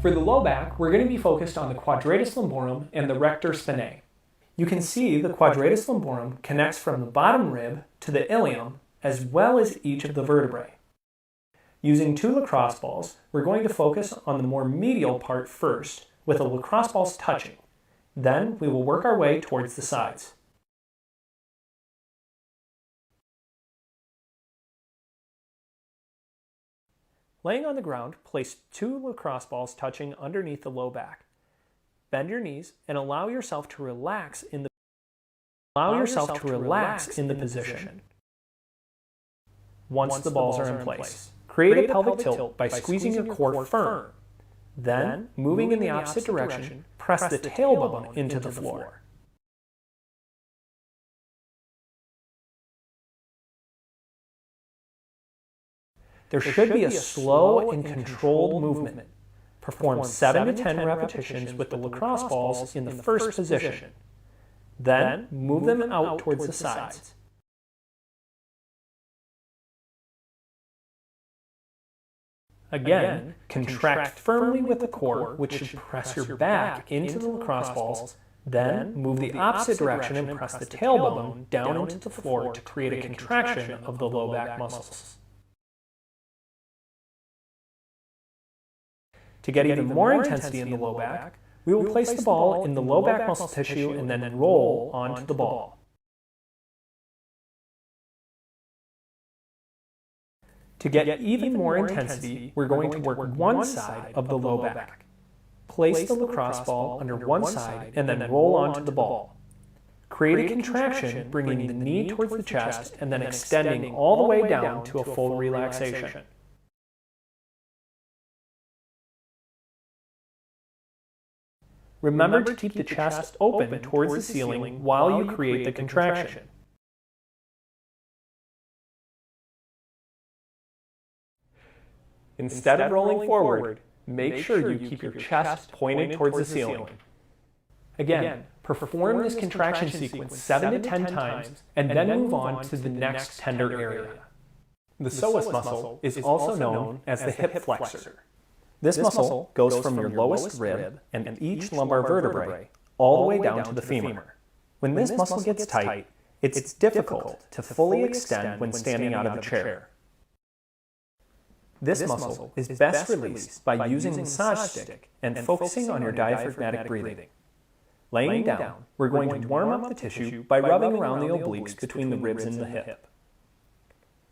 For the low back, we're going to be focused on the quadratus lumborum and the rector spinae. You can see the quadratus lumborum connects from the bottom rib to the ilium as well as each of the vertebrae. Using two lacrosse balls, we're going to focus on the more medial part first, with the lacrosse balls touching. Then we will work our way towards the sides. Laying on the ground, place two lacrosse balls touching underneath the low back. Bend your knees and allow yourself to relax in the position. Once the balls are in place, create a pelvic tilt by squeezing your core firm. Then, moving in the opposite direction, press the tailbone into the floor. There should be a slow and controlled movement. Perform 7 to 10 repetitions with the lacrosse balls in the first position. Then, move them out towards the sides. Again, contract firmly with the core, which should press your back into the lacrosse balls. Then, move the opposite direction and press the tailbone down into the floor to create a contraction of the low back muscles. To get even more intensity in the low back, we will place the ball in the low back muscle tissue and then roll onto the ball. To get even more intensity, we're going to work one side of the low back. Place the lacrosse ball under one side and then roll onto the ball. Create a contraction, bringing the knee towards the chest and then extending all the way down to a full relaxation. Remember to keep the chest open towards the ceiling while you create the contraction. Instead of rolling forward, make sure you keep your chest pointed towards the ceiling. Again, perform this contraction sequence 7 to 10 times and then move on to the next tender area. The psoas muscle is also known as the hip flexor. This muscle goes from your lowest rib and each lumbar vertebrae all the way down to the femur. When this muscle gets tight, it's difficult to fully extend when standing out of a chair. This muscle is best released by using the massage stick and focusing on your diaphragmatic breathing. Laying down, we're going to warm up the tissue by rubbing around the obliques between the ribs and the hip.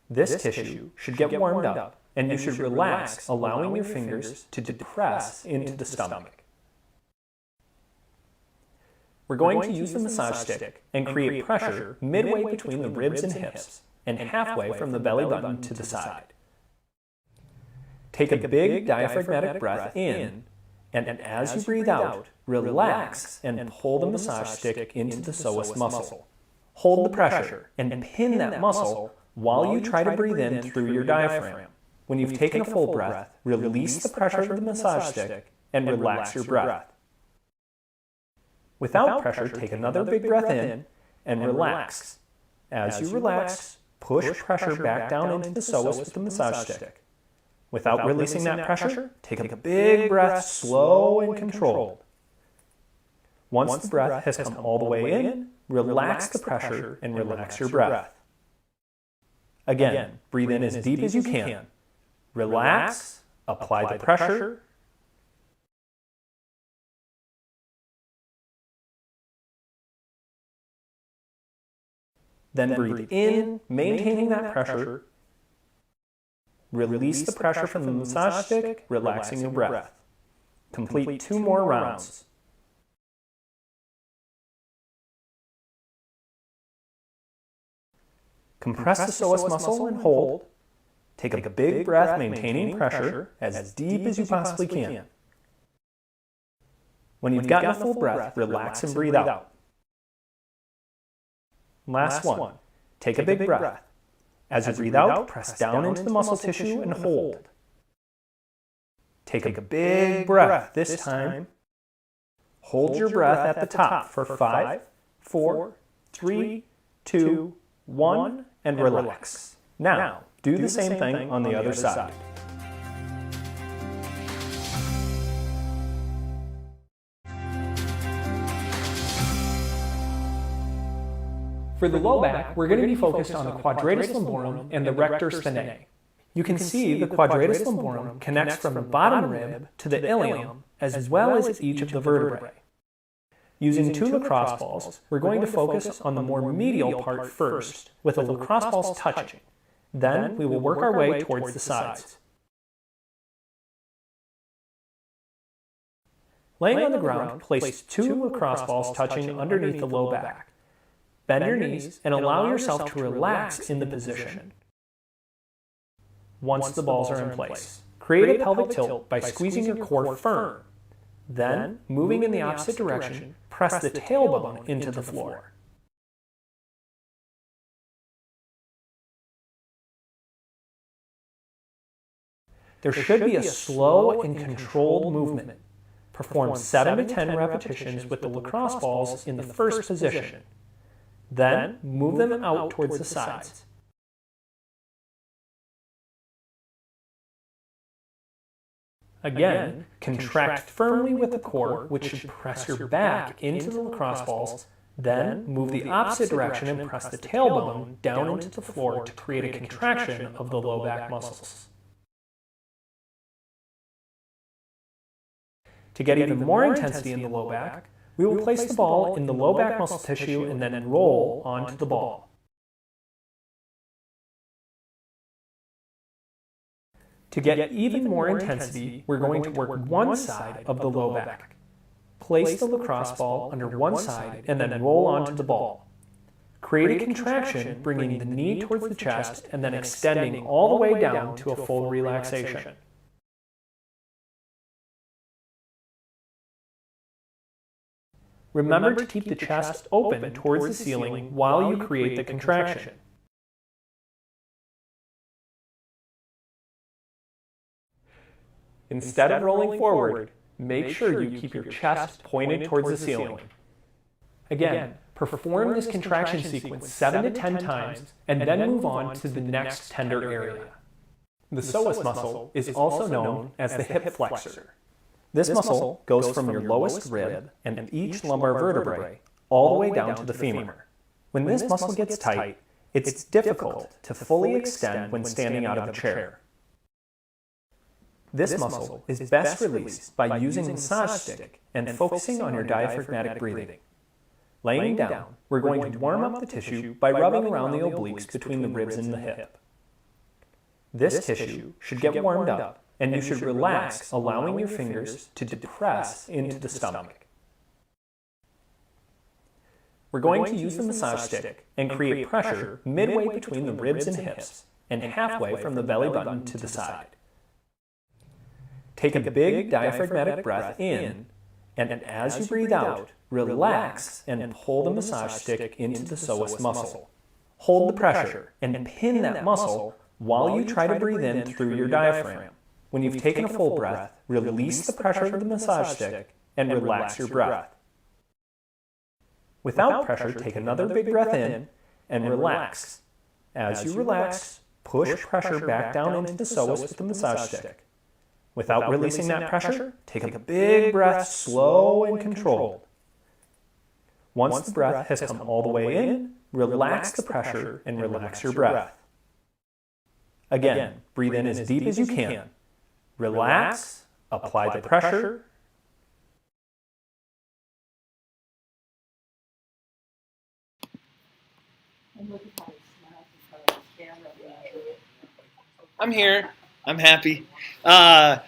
This tissue should get warmed up, and you should relax, allowing your fingers to depress into the stomach. We're going to use the massage stick and create pressure midway between the ribs and hips, and halfway from the belly button to the side. Take a big diaphragmatic breath in, and as you breathe out, relax and pull the massage stick into the psoas muscle. Hold the pressure and pin that muscle while you try to breathe in through your diaphragm. When you've taken a full breath, release the pressure of the massage stick and relax your breath. Without pressure, take another big breath in and relax. As you relax, push pressure back down into the psoas with the massage stick. Without releasing that pressure, take a big breath, slow and controlled. Once the breath has come all the way in, relax the pressure and relax your breath. Again, breathe in as deep as you can. Relax, apply the pressure, then breathe in, maintaining that pressure. Release the pressure from the massage stick, relaxing your breath. Complete 2 more rounds. Compress the psoas muscle and hold. Take a big breath, maintaining pressure as deep as you possibly can. When you've gotten a full breath, relax and breathe out. Last one. Take a big breath. As you breathe out, press down into the muscle tissue and hold. Take a big breath this time. Hold your breath at the top for 5, 4, 3, 2, 1, and relax. Now, do the same thing on the other side. For the low back, we're going to be focused on the quadratus lumborum and the rector spinae. You can see the quadratus lumborum connects from the bottom rib to the ilium, as well as each of the vertebrae. Using two lacrosse balls, we're going to focus on the more medial part first, with the lacrosse balls touching. Then we will work our way towards the sides. Laying on the ground, place two lacrosse balls touching underneath the low back. Bend your knees and allow yourself to relax in the position. Once the balls are in place, create a pelvic tilt by squeezing your core firm. Then, moving in the opposite direction, press the tailbone into the floor. There should be a slow and controlled movement. Perform 7 to 10 repetitions with the lacrosse balls in the first position. Then, move them out towards the sides. Again, contract firmly with the core, which should press your back into the lacrosse balls. Then, move the opposite direction and press the tailbone down into the floor to create a contraction of the low back muscles. To get even more intensity in the low back, we will place the ball in the low back muscle tissue and then roll onto the ball. To get even more intensity, we're going to work one side of the low back. Place the lacrosse ball under one side and then roll onto the ball. Create a contraction, bringing the knee towards the chest and then extending all the way down to a full relaxation. Remember to keep the chest open towards the ceiling while you create the contraction. Instead of rolling forward, make sure you keep your chest pointed towards the ceiling. Again, perform this contraction sequence 7 to 10 times and then move on to the next tender area. The psoas muscle is also known as the hip flexor. This muscle goes from your lowest rib and each lumbar vertebrae all the way down to the femur. When this muscle gets tight, it's difficult to fully extend when standing out of a chair. This muscle is best released by using the massage stick and focusing on your diaphragmatic breathing. Laying down, we're going to warm up the tissue by rubbing around the obliques between the ribs and the hip. This tissue should get warmed up, and you should relax, allowing your fingers to depress into the stomach. We're going to use the massage stick and create pressure midway between the ribs and hips and halfway from the belly button to the side. Take a big diaphragmatic breath in, and as you breathe out, relax and pull the massage stick into the psoas muscle. Hold the pressure and pin that muscle while you try to breathe in through your diaphragm. When you've taken a full breath, release the pressure of the massage stick and relax your breath. Without pressure, take another big breath in and relax. As you relax, push pressure back down into the psoas with the massage stick. Without releasing that pressure, take a big breath, slow and controlled. Once the breath has come all the way in, relax the pressure and relax your breath. Again, breathe in as deep as you can. Relax, apply the pressure. I'm here. I'm happy. All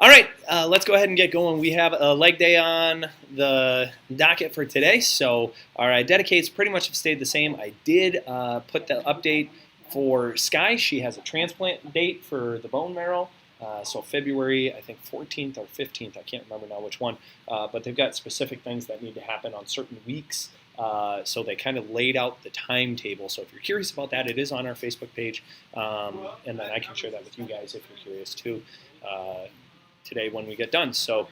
right, let's go ahead and get going. We have a leg day on the docket for today, so our iDedicates pretty much have stayed the same. I did put the update for Sky. She has a transplant date for the bone marrow, so February, I think 14th or 15th. I can't remember now which one, but they've got specific things that need to happen on certain weeks. So they kind of laid out the timetable. So if you're curious about that, it is on our Facebook page, and then I can share that with you guys if you're curious too today when we get done. So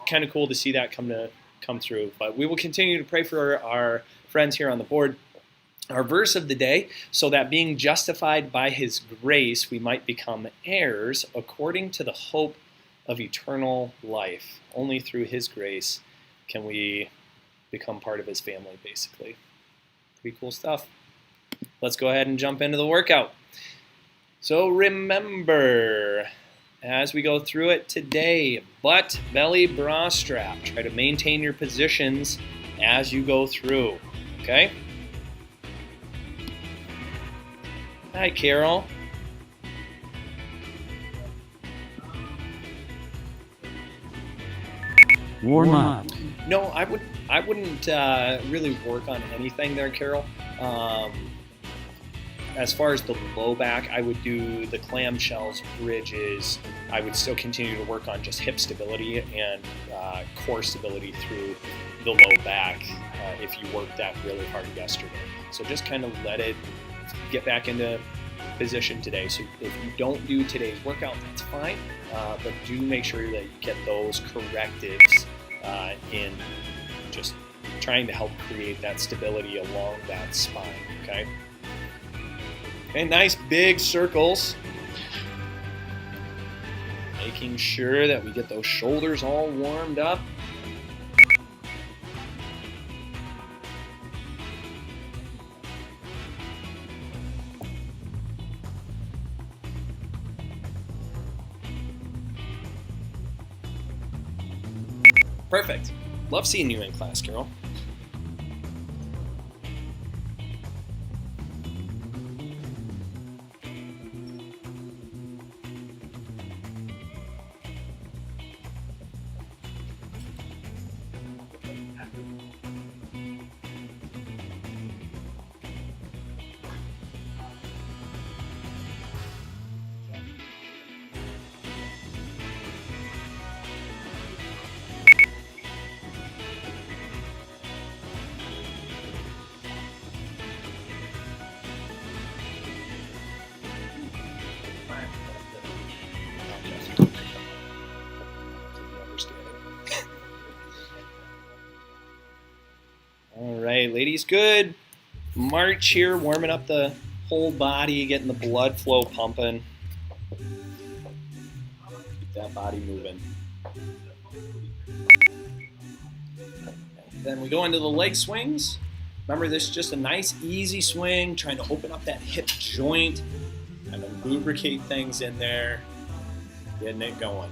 kind of cool to see that come through. But we will continue to pray for our friends here on the board. Our verse of the day: so that being justified by His grace, we might become heirs according to the hope of eternal life. Only through His grace can we become part of His family, basically. Pretty cool stuff. Let's go ahead and jump into the workout. So remember, as we go through it today, butt, belly, bra strap. Try to maintain your positions as you go through, okay? Hi, Carol. Warm up. No, I wouldn't really work on anything there, Carol. As far as the low back, I would do the clamshells, bridges. I would still continue to work on just hip stability and core stability through the low back if you worked that really hard yesterday. So just kind of let it get back into position today. So if you don't do today's workout, that's fine, but do make sure that you get those correctives in just trying to help create that stability along that spine, okay? Okay, nice big circles. Making sure that we get those shoulders all warmed up. Perfect. Love seeing you in class, Carol. All right, ladies, good. March here, warming up the whole body, getting the blood flow pumping. Keep that body moving. Then we go into the leg swings. Remember, this is just a nice, easy swing, trying to open up that hip joint, kind of lubricate things in there, getting it going.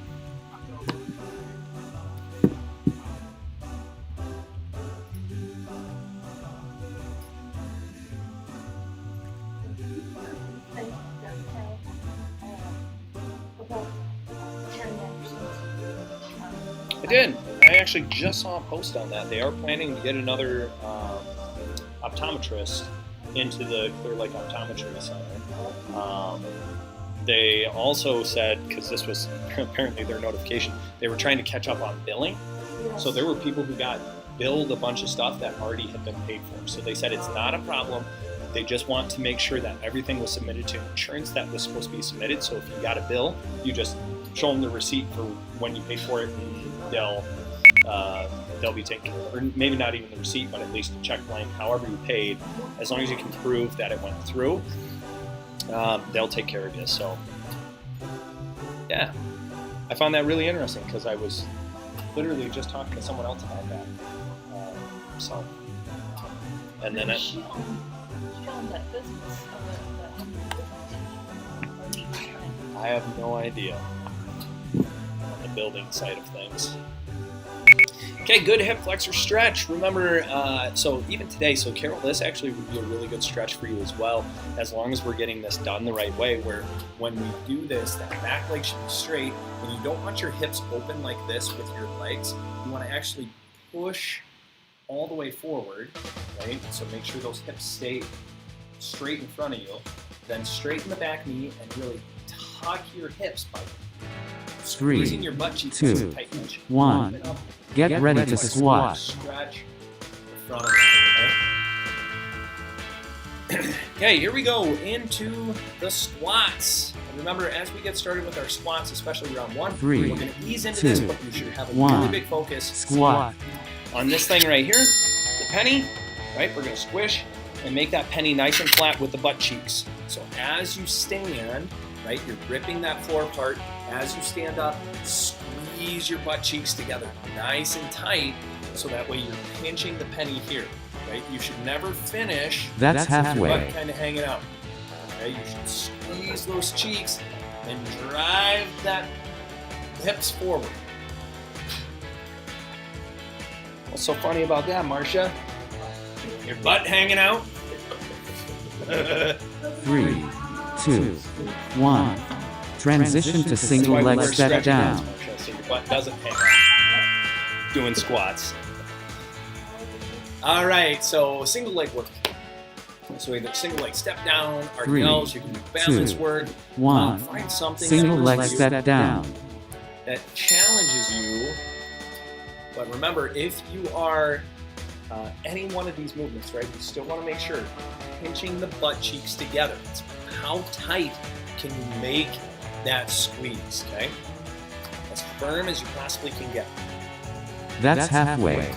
I did. I actually just saw a post on that. They are planning to get another optometrist into the Clear Lake Optometry Center. They also said, because this was apparently their notification, they were trying to catch up on billing. Yes. So there were people who got billed a bunch of stuff that already had been paid for. So they said it's not a problem. They just want to make sure that everything was submitted to insurance that was supposed to be submitted. So if you got a bill, you just show them the receipt for when you paid for it, and they'll be taken care of. Or maybe not even the receipt, but at least a check blank, however you paid, as long as you can prove that it went through, they'll take care of you. So yeah, I found that really interesting because I was literally just talking to someone else about that. And then I have no idea on the building side of things. Okay, good hip flexor stretch. Remember, so even today, so Carol, this actually would be a really good stretch for you as well, as long as we're getting this done the right way, where when we do this, that back leg should be straight, and you don't want your hips open like this with your legs. You want to actually push all the way forward, right? So make sure those hips stay straight in front of you. Then straighten the back knee and really tuck your hips by squeezing your butt cheeks. 2, 1. Get ready to squat. Stretch the front of that, okay? Okay, here we go into the squats. And remember, as we get started with our squats, especially round 1, 3, we're going to ease into 2, this, but you should have a 1. really big focus Squat. on this thing right here, the penny, right? We're going to squish and make that penny nice and flat with the butt cheeks. So as you stand, right, you're gripping that floor part. As you stand up, squeeze your butt cheeks together nice and tight, so that way you're pinching the penny here. right? You should never finish That's with your halfway. butt kind of hanging out. Okay, you should squeeze those cheeks and drive that hips forward. What's so funny about that, Marcia? Your butt hanging out? 3, 2, 1. Transition to single leg step down. Marcia, so your butt doesn't hang out. Doing squats. All right, so single leg work. So either single leg step down, RDLs, you can do balance 2, work. 1. Find something Single that leg works for step you, down. that challenges you. But remember, if you are any one of these movements, right, you still want to make sure pinching the butt cheeks together. It's how tight can you make that squeeze, okay? As firm as you possibly can get. That's halfway.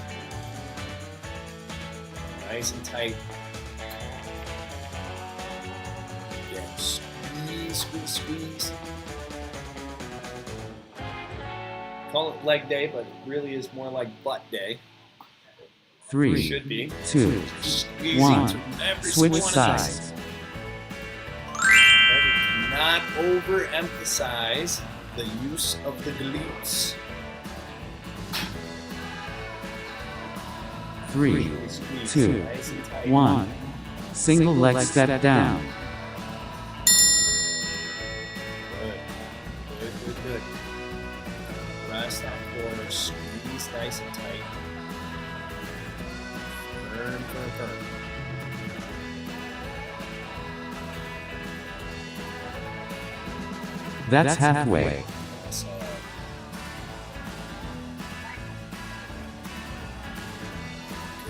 Nice and tight. Yeah, squeeze, squeeze, squeeze. Call it leg day, but it really is more like butt day. 3, Should be. 2, Squeezing 1. through every Switch one of sides. these. Not overemphasize the use of the glutes. 3, Squeeze 2, nice and tight. 1. Single leg step down. Good. Good, good, good. Press that corner, squeeze nice and tight. Firm, firm, firm. That's halfway. So,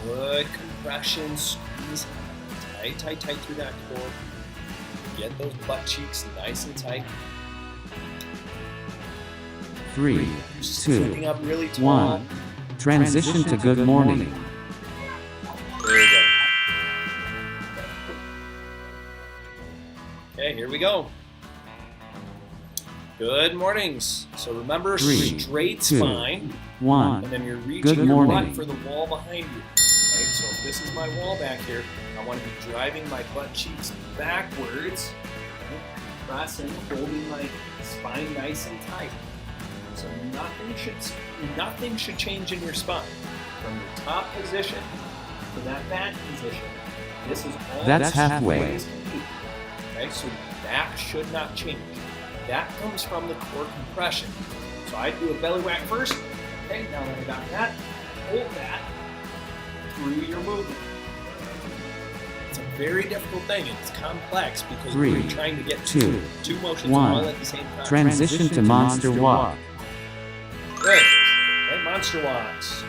good compression, squeeze tight, tight, tight through that core. Get those butt cheeks nice and tight. 3, Sitting 2, up really tall. 1. Transition to good morning. There you go. Okay, here we go. Good mornings. So remember, 3, straight 2, spine, 1. and then you're reaching Good your morning. butt for the wall behind you. Right? So if this is my wall back here, I want to be driving my butt cheeks backwards, right? Pressing, holding my spine nice and tight. So nothing should change in your spine. From your top position to that back position, this is all That's straight halfway. as can be. Okay, so that should not change. That comes from the core compression. So I do a belly whack first. Okay, now that I got that, hold that through your movement. It's a very difficult thing, and it's complex because 3, we're trying to get 2, two motions 1. all at the same time. Transition to monster walk. Good. Okay, monster walks.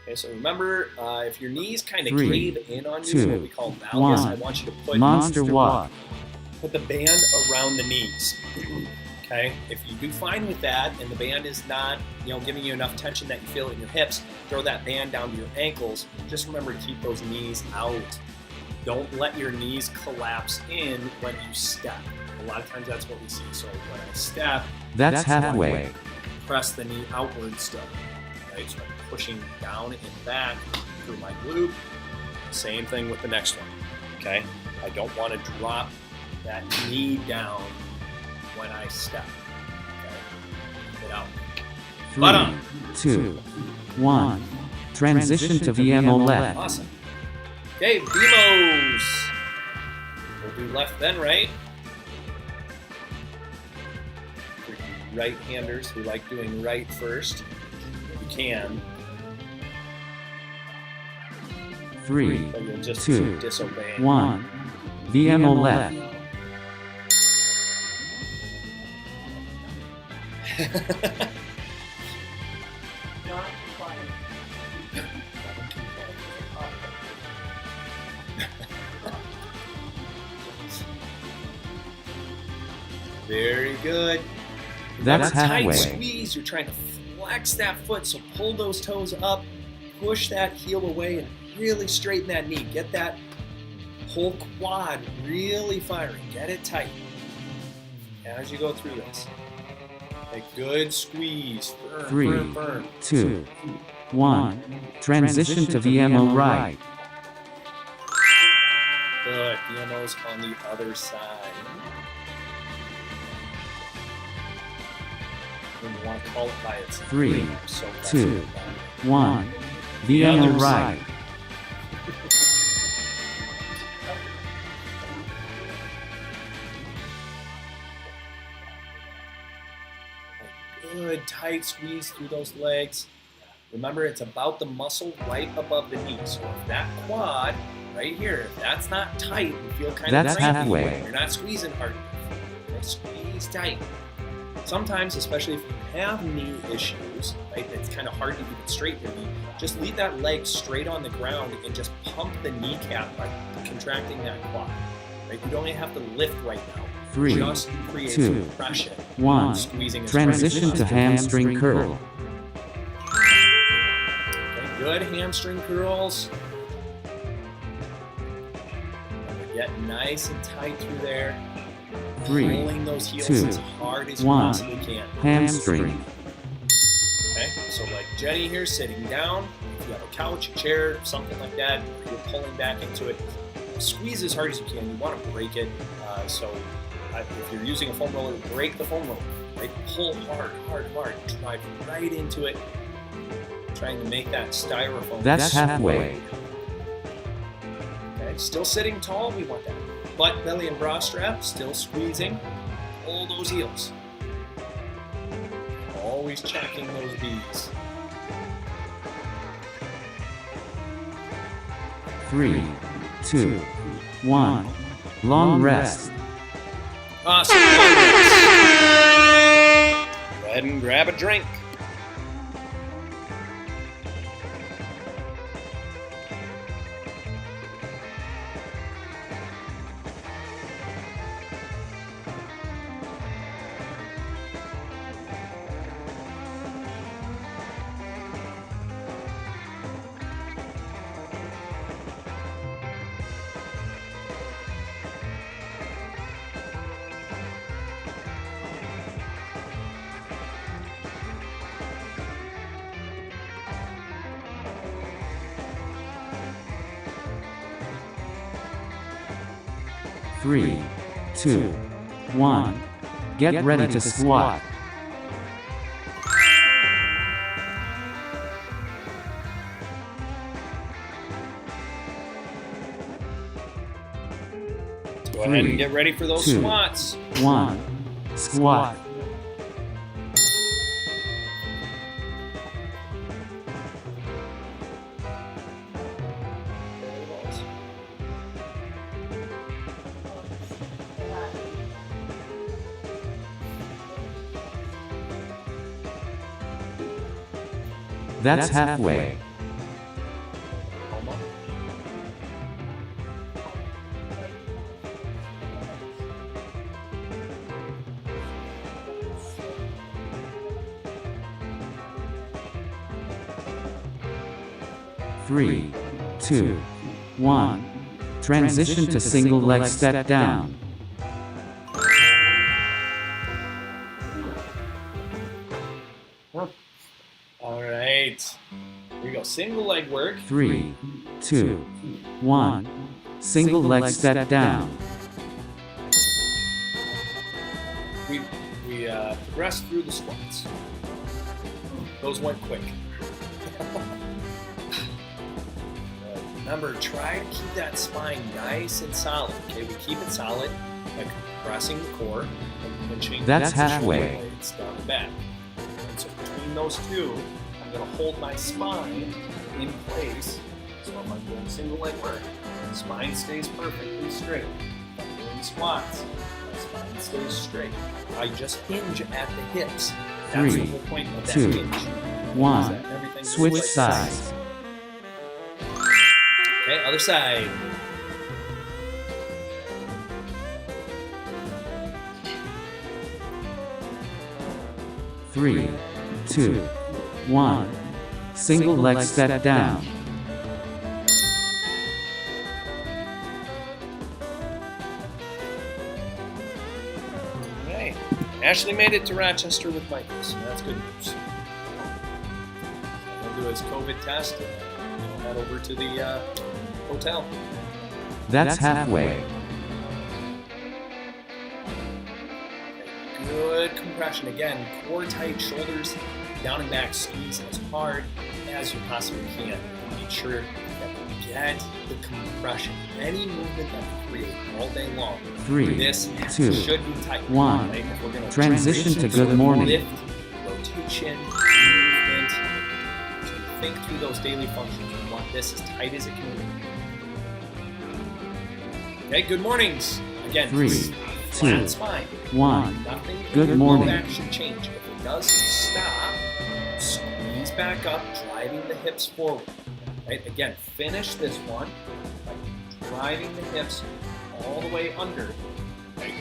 Okay, so remember, if your knees kind of 3, cave in on you, 2, what we call valgus, 1. I want you to put Monster walk. the band around the knees. Okay, if you do fine with that, and the band is not, giving you enough tension that you feel it in your hips, throw that band down to your ankles. Just remember to keep those knees out. Don't let your knees collapse in when you step. A lot of times that's what we see. So when I step, That's halfway. press the knee outward still. Right, so I'm pushing down and back through my glute. Same thing with the next one. Okay, I don't want to drop that knee down when I step. Okay, keep it out. 3, 2, 1. Transition to VMO left. Awesome. Okay, Vimos. We'll do left then right. For you right-handers who like doing right first, you can, 3, but you'll just 2, disobey. 1. VMO left. Very good. That's Remember, tight halfway. squeeze. You're trying to flex that foot, so pull those toes up, push that heel away, and really straighten that knee. Get that whole quad really firing. Get it tight as you go through this. A good squeeze. Firm, 3, firm, firm. 2, 1. Transition to VMO right. Good. VMO's on the other side. And you want to call it by its 3, name, so that's 2, it. 1. VMO right. Good tight squeeze through those legs. Remember, it's about the muscle right above the knee. So if that quad right here, if that's not tight, you feel kind of crampy. Halfway. You're not squeezing hard enough. Squeeze tight. Sometimes, especially if you have knee issues, right, it's kind of hard to even straighten your knee, just leave that leg straight on the ground and just pump the kneecap by contracting that quad. Right? You don't even have to lift right now. 3, just create 2, some compression. 1. Squeezing and Transition to hamstring curl. Okay, good hamstring curls. And get nice and tight through there. 3, Pulling those heels 2, as hard as you 1. possibly can. Hamstring. Okay, so like Jenny here, sitting down. If you have a couch, a chair, something like that, you're pulling back into it. Squeeze as hard as you can. You want to break it. If you're using a foam roller, break the foam roller. Right? Pull hard, hard, hard. Drive right into it. Trying to make that styrofoam. That's halfway. Okay, still sitting tall. We want that butt, belly, and bra strap. Still squeezing. Pull those heels. Always checking those B's. 3, 2, 1. Long rest. Awesome. Go ahead and grab a drink. Three, 2, 1. Get ready to squat. Go ahead and get ready for those 2, squats. 1. Squat. That's halfway. Three, 2, 1. Transition to single leg step down. All right. Here we go. Single leg work. 3, 2, 1. Single leg step down. We progressed through the squats. Those went quick. Remember, try to keep that spine nice and solid. Okay, we keep it solid by compressing the core and pinching. That's halfway. Blades down the back. And so between those two, I'm going to hold my spine in place. So if I'm doing single leg work, the spine stays perfectly straight. If I'm doing squats, my spine stays straight. I just hinge at the hips. That's the 3, whole point of that 2, hinge. 1. Switch sides. Okay, other side. Three, 2, 1. Single leg step down. Okay, Ashley made it to Rochester with Michael, so that's good news. He'll do his COVID test and he'll head over to the hotel. That's halfway. Good compression. Again, core tight, shoulders down and back, squeeze as hard as you possibly can. Make sure that you get the compression. Any movement that we create all day long, 3, this 2, should be tight. 1. Right? If we're gonna Transition to good morning. Lift, rotation, movement. So you think through those daily functions. We want this as tight as it can be. Okay, good mornings. Again, 3, 2, flat spine. 1. Nothing Good in morning. the action change. If it does stop, squeeze back up, driving the hips forward. Right? Again, finish this one by driving the hips all the way under. Right?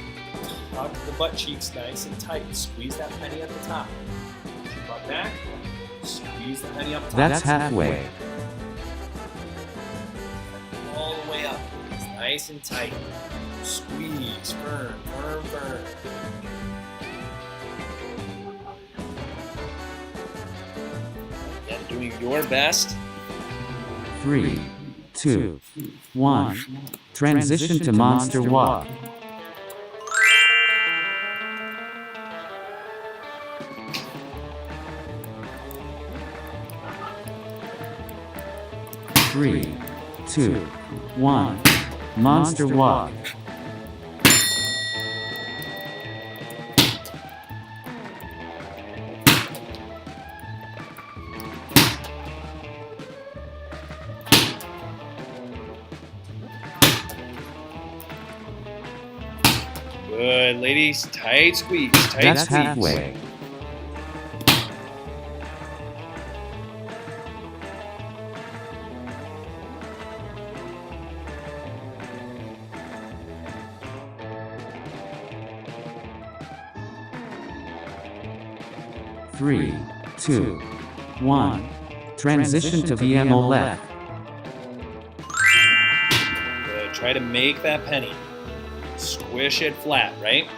Tuck the butt cheeks nice and tight. Squeeze that penny at the top. Push your butt back. Squeeze the penny up top. That's halfway. All the way up. It's nice and tight. Squeeze, firm, firm, firm. Again, doing your best. 3, 2, 1. Transition to monster walk. Three, 2, 1. Monster walk. Good, ladies. Tight squeeze. Tight That's squeeze. halfway. Three, 2, 1. Transition to VMO left. Good. Try to make that penny. Squish it flat, right?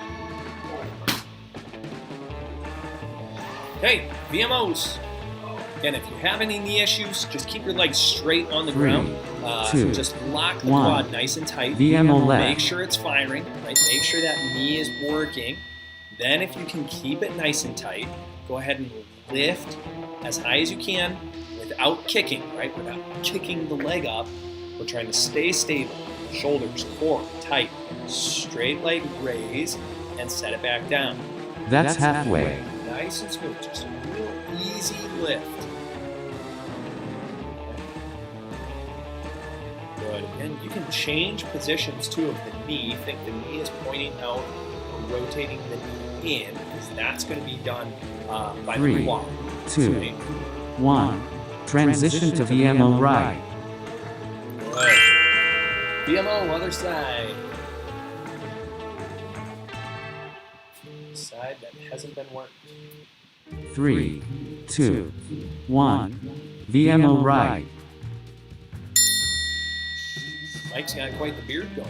Okay, VMOs. Again, if you have any knee issues, just keep your legs straight on the 3, ground. 2, just lock the 1. quad nice and tight. VMO left. Make sure it's firing, right? Make sure that knee is working. Then if you can keep it nice and tight, go ahead and lift as high as you can without kicking, right? Without kicking the leg up. We're trying to stay stable. Shoulders, core, tight. Straight leg raise and set it back down. That's halfway. Nice and smooth. Just a real easy lift. Good. And you can change positions too of the knee. Think the knee is pointing out or rotating the knee in, because that's going to be done by 3, the quad. 2, Right? 1. Transition to VMO right. Good. VMO, other side. Side that hasn't been worked. 3, 2, 1. VMO right. Mike's got quite the beard going.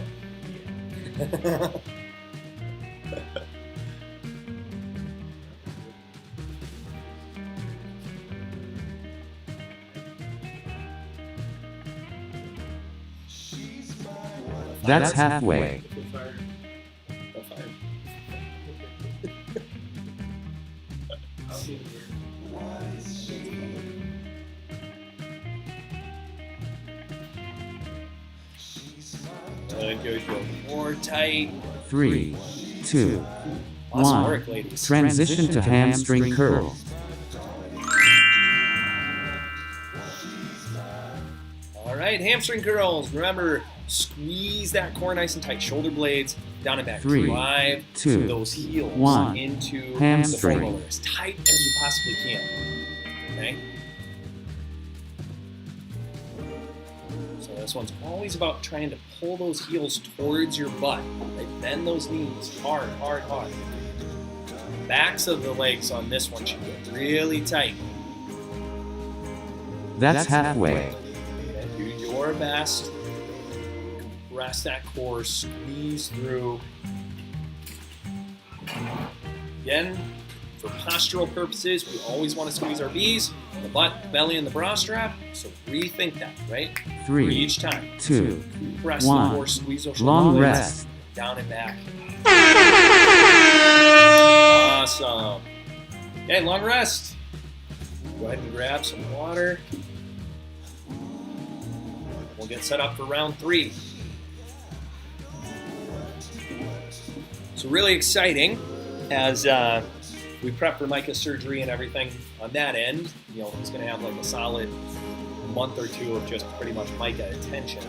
That's halfway. Go more tight. 3, 2, Awesome work, 1. ladies. Transition to hamstring curl. All right, hamstring curls. Remember, squeeze that core nice and tight. Shoulder blades down and back. 3, Drive 2, those heels 1. into Hamstring. the forelower as tight as you possibly can. Okay. So this one's always about trying to pull those heels towards your butt. Right? Bend those knees hard, hard, hard. Backs of the legs on this one should get really tight. That's halfway. Okay, do your best. Compress that core, squeeze through. Again, for postural purposes, we always want to squeeze our B's, the butt, belly, and the bra strap. So rethink that, right? 3, Each time. 2, Press 1. the core, squeeze those Long shoulders, rest. down and back. Awesome. Okay, long rest. Go ahead and grab some water. We'll get set up for round 3. So really exciting as we prep for Micah's surgery and everything on that end. You know, he's going to have like a solid month or 2 of just pretty much Micah attention.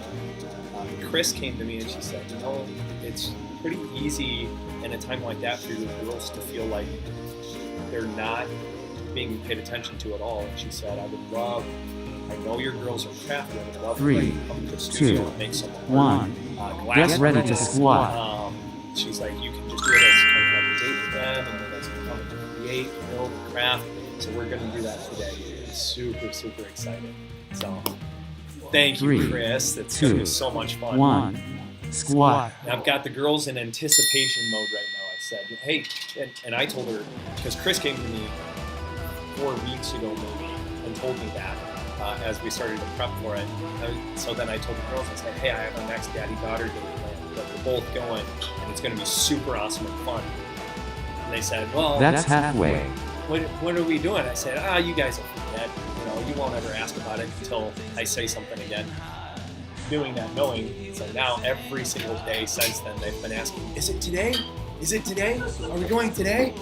Chris came to me and she said, you know, it's pretty easy in a time like that for your girls to feel like they're not being paid attention to at all. And she said, I know your girls are crafty. I would love 3, to come to the studio and make some 1. Get ready to squat. She's like, you can just do it as kind of like a date with them, and then as you come and create, build, craft. So we're going to do that today. It's super, super exciting. So thank you, 3, Chris. That's 2, going to be so much fun. 1. Squat. And I've got the girls in anticipation mode right now. I said, hey, and I told her, because Chris came to me 4 weeks ago maybe and told me that as we started to prep for it. So then I told the girls, I said, hey, I have our next daddy-daughter date planned, but we're both going, and it's going to be super awesome and fun. And they said, well, That's halfway. what are we doing? I said, you guys will forget. You know, you won't ever ask about it until I say something again. Doing that, knowing. So now every single day since then, they've been asking, is it today? Is it today? Are we going today?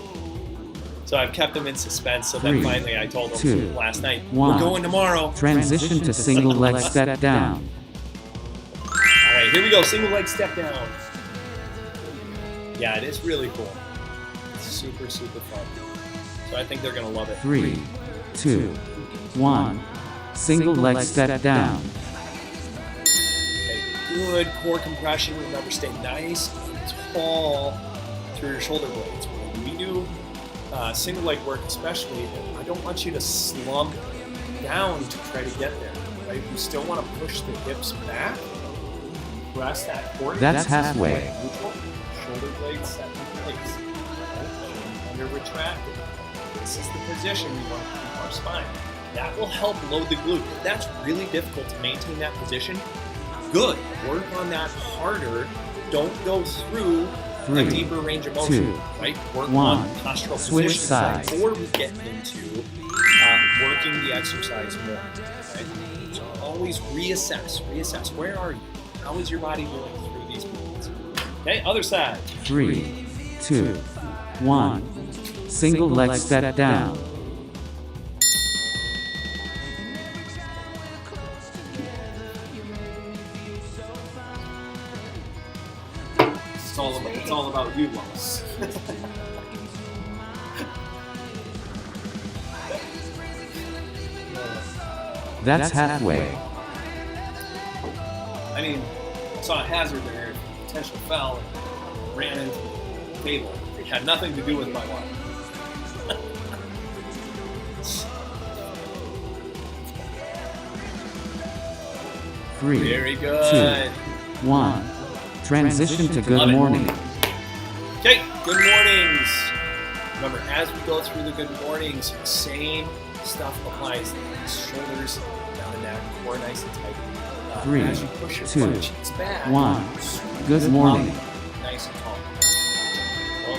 So I've kept them in suspense. So then 3, finally I told them 2, last night, 1. we're going tomorrow. Transition to single leg step down. All right, here we go. Single leg step down. Yeah, it is really cool. It's super, super fun. So I think they're going to love it. 3, 2, 1. Single leg step down. Okay, good core compression. Remember, stay nice and tall through your shoulder blades. When we do single leg work especially, I don't want you to slump down to try to get there, right? You still want to push the hips back, press that core. That's halfway. Neutral, shoulder blades set in place, right? Under retracted. This is the position we want to keep our spine. That will help load the glute. If that's really difficult to maintain that position, good. Work on that harder. Don't go through a 3, deeper range of motion, 2, right? Work 1. on postural Switch positions sides. before we get into working the exercise more. Right? So always reassess. Reassess. Where are you? How is your body doing through these movements? Okay, other side. 3, 2, 1. Single leg step down. It's all about you, Lois. That's halfway. I mean, I saw a hazard there, potential foul, ran into the table. It had nothing to do with my water. 3, Very good. 2, 1. Transition to good morning. Okay, good mornings. Remember, as we go through the good mornings, same stuff applies. Shoulders down and back, core nice and tight. 3, as you push your 2, butt cheeks back, 1. Good morning. Nice and tall. Well,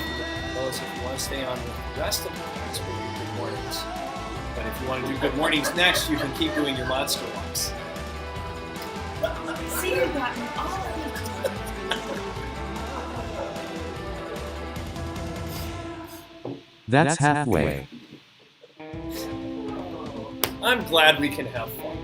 if you want to stay on the rest of the class, we'll do good mornings. But if you want to do good mornings next, you can keep doing your monster walks. See, you got me all of it. That's halfway. I'm glad we can have fun.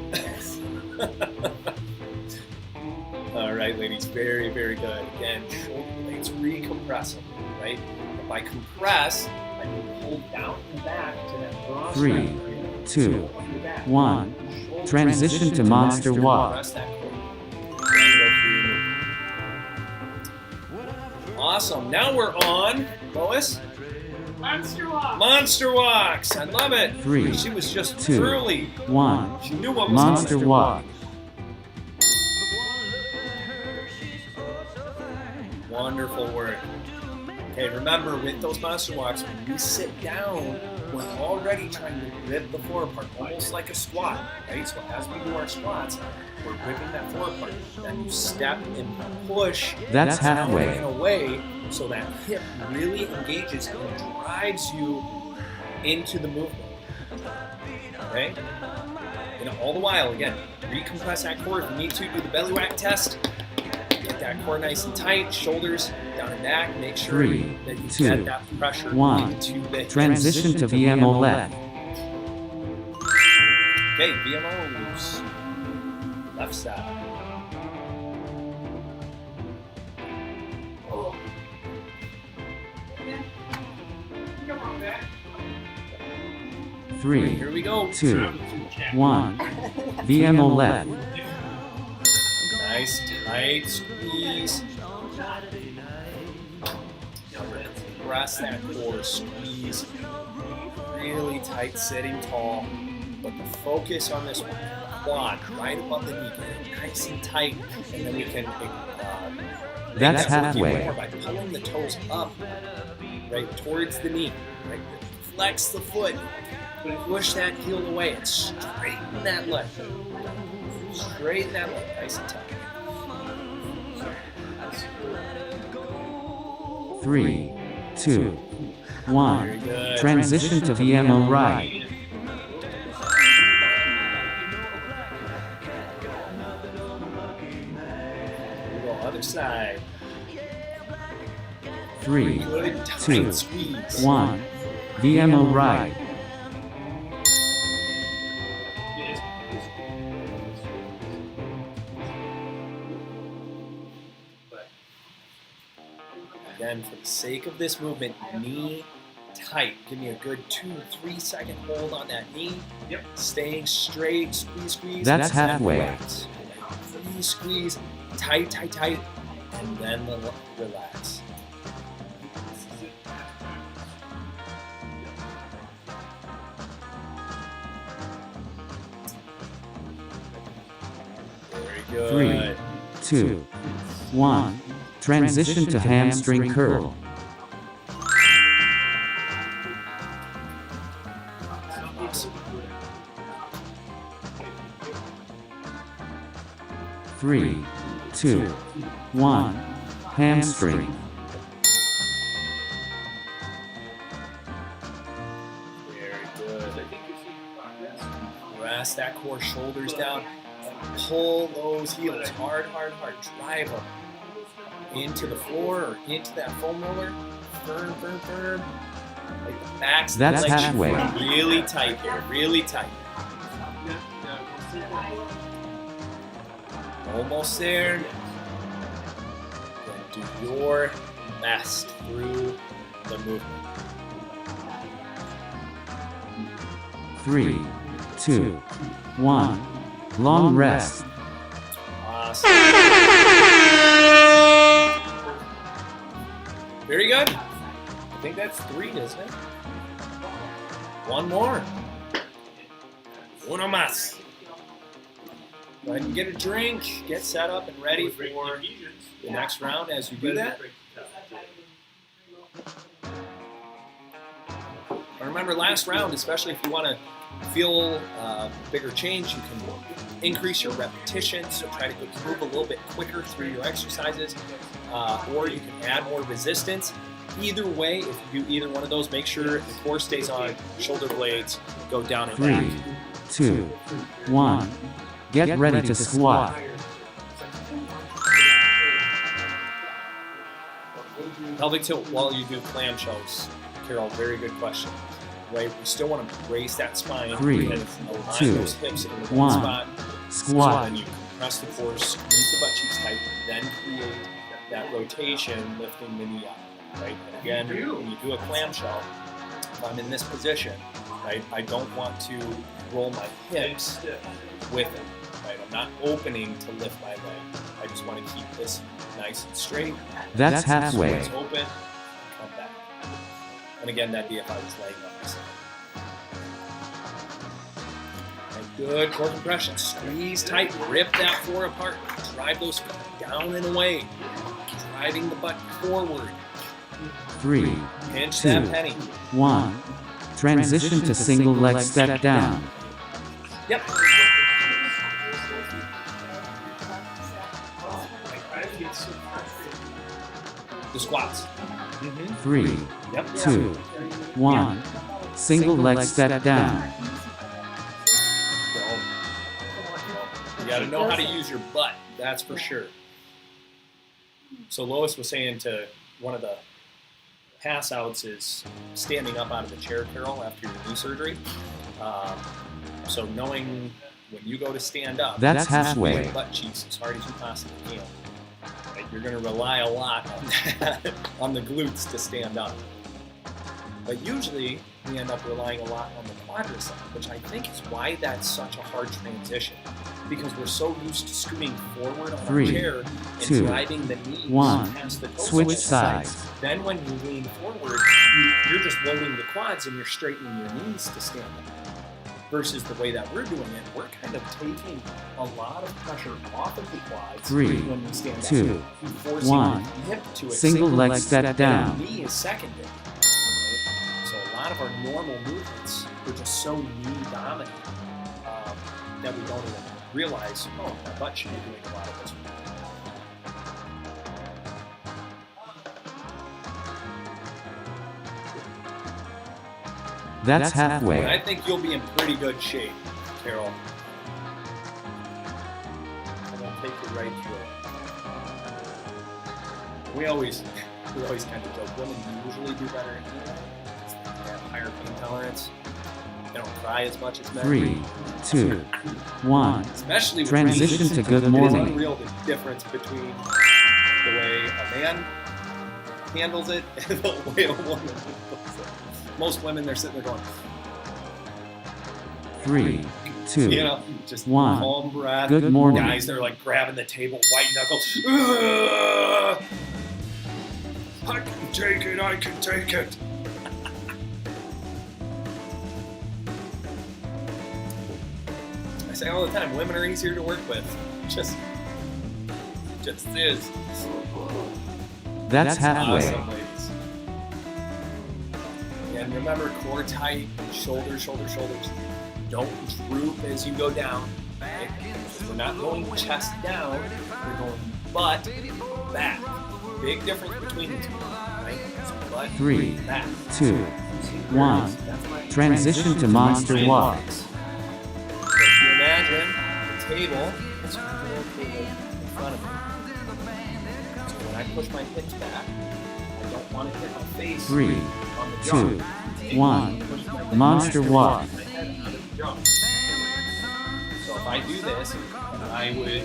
All right, ladies, very, very good. Again, shoulder blades, recompress them, right? If I compress, I can hold down and back to that bra 3, strap. 2, 1. Transition to monster walk. Press that core. And go through your movement. Awesome. Now we're on, Lois, Monster walk. monster walks. I love it. 3, She was just 2, early. 1. She knew what was Monster walk. Wonderful work. Okay, remember with those monster walks, when you sit down, we're already trying to rip the floor apart, almost like a squat, right? So as we do our squats, we're ripping that floor apart. Then you step and push. That's halfway. In a way so that hip really engages and drives you into the movement. Okay? And all the while, again, recompress that core. If you need to, do the belly whack test. Get that core nice and tight, shoulders down and back. Make sure that you get that pressure into the hips. Transition to VMO left. Okay, VMOs. Left side. Three, Here we go. 2, 1. VMO left. Nice tight squeeze. Press that core, squeeze. Really tight, sitting tall. But the focus on this one, quad, right above the knee, get it nice and tight, and then we can That's work even halfway. more by pulling the toes up, right towards the knee. Right, flex the foot, push that heel away, and straighten that leg. Straighten that leg, nice and tight. 3, 2, 1. Very good. Transition to VMO right. We'll go other side. 3, Good 2, tight squeeze. 1. VMO right. Again, for the sake of this movement, knee tight. Give me a good 2-3 second hold on that knee. Yep. Staying straight, squeeze, squeeze. That's and then halfway. relax. Squeeze, squeeze, tight, tight, tight, and then relax. Very good. 3, 2, 1. Transition to hamstring curl. Three, 2, 1. Hamstring. Very good. Rest that core, shoulders down. Pull those heels hard, hard, hard. Drive them into the floor or into that foam roller. Firm, firm, firm. Like the backs of the That's legs halfway. really tight here, really tight. Almost there. Then do your best through the movement. 3, 2, 1. Long rest. Awesome. Very good. I think that's 3, isn't it? One more. Uno más. Go ahead and get a drink, get set up and ready for the next round as you do that. And remember, last round, especially if you want to feel bigger change, you can increase your repetition, so try to move a little bit quicker through your exercises, or you can add more resistance. Either way, if you do either one of those, make sure the core stays on, shoulder blades go down and 3, back. 2, 1. Get ready to squat. Pelvic tilt while you do clamshells. Carol, very good question. Right, we still want to brace that spine. 3, and align 2, those hips in the 1. spot. Squat. So then you compress the core, squeeze the butt cheeks tight, then create that rotation, lifting the knee up. Right, and again, when you do a clamshell, if I'm in this position, right, I don't want to roll my hips with it. Right, I'm not opening to lift my leg. I just want to keep this nice and straight. That's halfway. It's open, come back. And again, that'd be if I was laying on my side. And good core compression. Squeeze tight, rip that floor apart, drive those feet down and away, driving the butt forward. 3, Pinch 2, that penny. 1. Transition to single leg step down. Yep. The squats. 3, Yep. 2, 1. Single leg step down. You got to know how to use your butt, that's for sure. So Lois was saying to one of the pass outs is standing up out of the chair, Carol, after your knee surgery. So knowing when you go to stand up, That's squeeze halfway. your butt cheeks as hard as you possibly can. Right? You're going to rely a lot on that, on the glutes to stand up. But usually we end up relying a lot on the quadricep, which I think is why that's such a hard transition. Because we're so used to scooting forward on 3, our chair and 2, driving the knees 1. past the toe Switch joints. sides. Then when you lean forward, you're just loading the quads and you're straightening your knees to stand up. Versus the way that we're doing it, we're kind of taking a lot of pressure off of the quads 3, when we stand 2, up. You're forcing 1. your hip to it. Single leg step down. Knee is secondary. Right? So a lot of our normal movements are just so knee dominant that we don't even realize, oh, my butt should be doing a lot of this. That's And I halfway. think you'll be in pretty good shape, Carol. I'm gonna take you right through it. We always kind of joke, women usually do better at eating. They have higher pain tolerance. They don't cry as much as men. 3, 2, 1. Especially with Transition me. to good It is morning. unreal the difference between the way a man handles it and the way a woman handles it. Most women, they're sitting there going, 3, 2, you know, just 1. calm breath. Good morning. Guys, they're like grabbing the table, white knuckles. "Ugh! I can take it, I can take it. I say all the time, women are easier to work with. Just is. That's halfway. Awesome, ladies. And remember, core tight, shoulders, shoulders, shoulders. Don't droop as you go down. Right? We're not going chest down. We're going butt back. Big difference between the two. Right? So butt, 3, back. 2, 1. Transition to monster walk. So if you imagine the table, it's a little table in front of me. So when I push my hips back, I don't want to hit my face 3, on the 2, jump. 1. Monster walk. My head out of the jump. So if I do this, and I would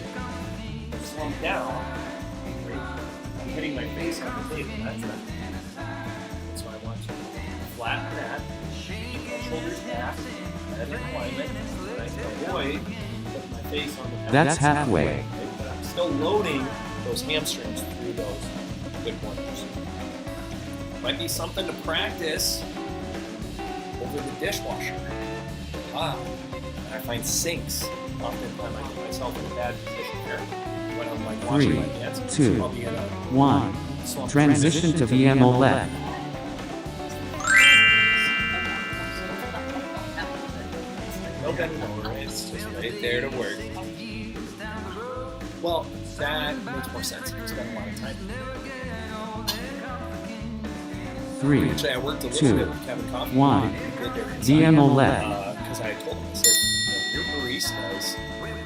slump down, I'm hitting my face on the table. That's not. So I want to flatten that, keep my shoulders back, head in alignment, and I can avoid putting my face on the table. That's halfway. Right? But I'm still loading those hamstrings through those good pointers. Might be something to practice over the dishwasher. I find sinks. Oftentimes I get myself in a bad position here when I'm like washing 3, my hands. 2, I'll be in a 1. slump. Transition to VMO left. No bending over, it's just right there to work. Well, that makes more sense. You spend a lot of time. 3, Actually, I worked a little 2, bit with Kevin Coffey. 1. VMO left. Because I told him, I said, your baristas,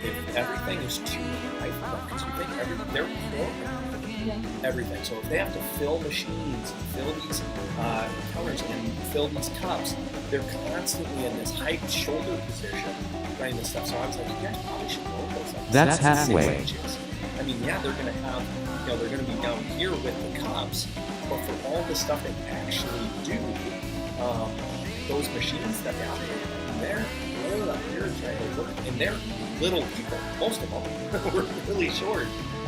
if everything is too high for them, because you think they're programmed everything. So if they have to fill machines, fill these counters, and fill these cups, they're constantly in this height shoulder position, writing this stuff. So I was like, you guys probably should roll those up. That's 6 halfway. inches. I mean, yeah, they're going to have, they're going to be down here with the cups, but for all the stuff they actually do, those machines that they operate, they're way up here trying to work, and they're little people. Most of them were really short.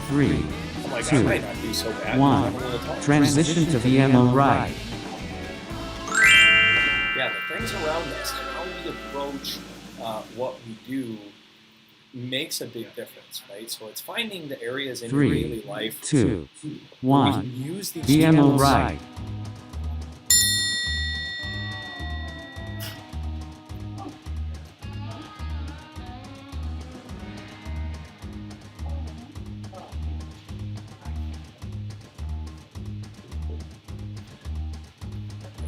3, I'm like, 2, I might not be so bad. 1. I'm a little tall. Transition to VMO right. Yeah, the things around us, how we approach what we do, makes a big difference, right? So it's finding the areas in your 3, daily life 2, where we 1. can use these BMO tools. right.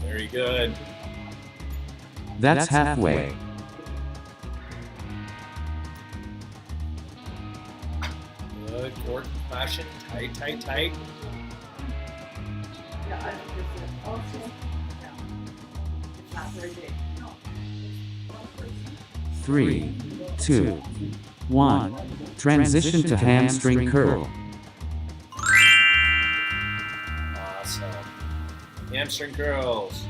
Very good. That's halfway. Good. Core compression. Tight, tight, tight. Yeah, I think this is also, yeah, it's not very big. 3, 2, 1. Transition to hamstring curl. Awesome. Hamstring curls.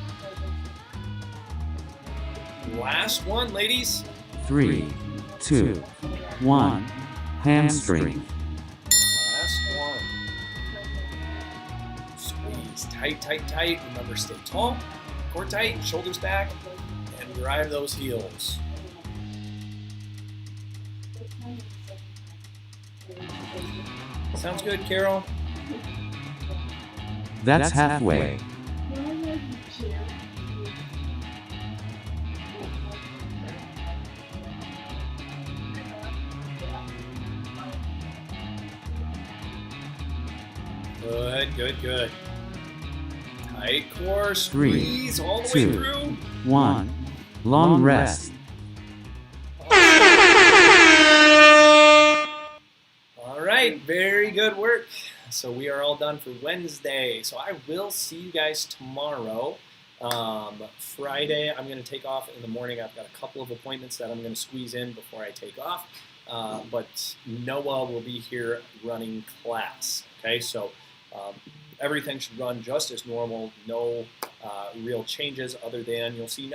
Last one, ladies. 3, 2, 1. Hamstring. Last one. Squeeze. Tight, tight, tight. Remember, stay tall, core tight, shoulders back, and drive those heels. Sounds good, Carol? That's halfway. Good, good, good. Tight core, 3, squeeze all the way 2, through. 1. Long rest. All right, very good work. So we are all done for Wednesday. So I will see you guys tomorrow. Friday, I'm going to take off in the morning. I've got a couple of appointments that I'm going to squeeze in before I take off. But Noah will be here running class. Okay, so everything should run just as normal. No real changes other than you'll see Noah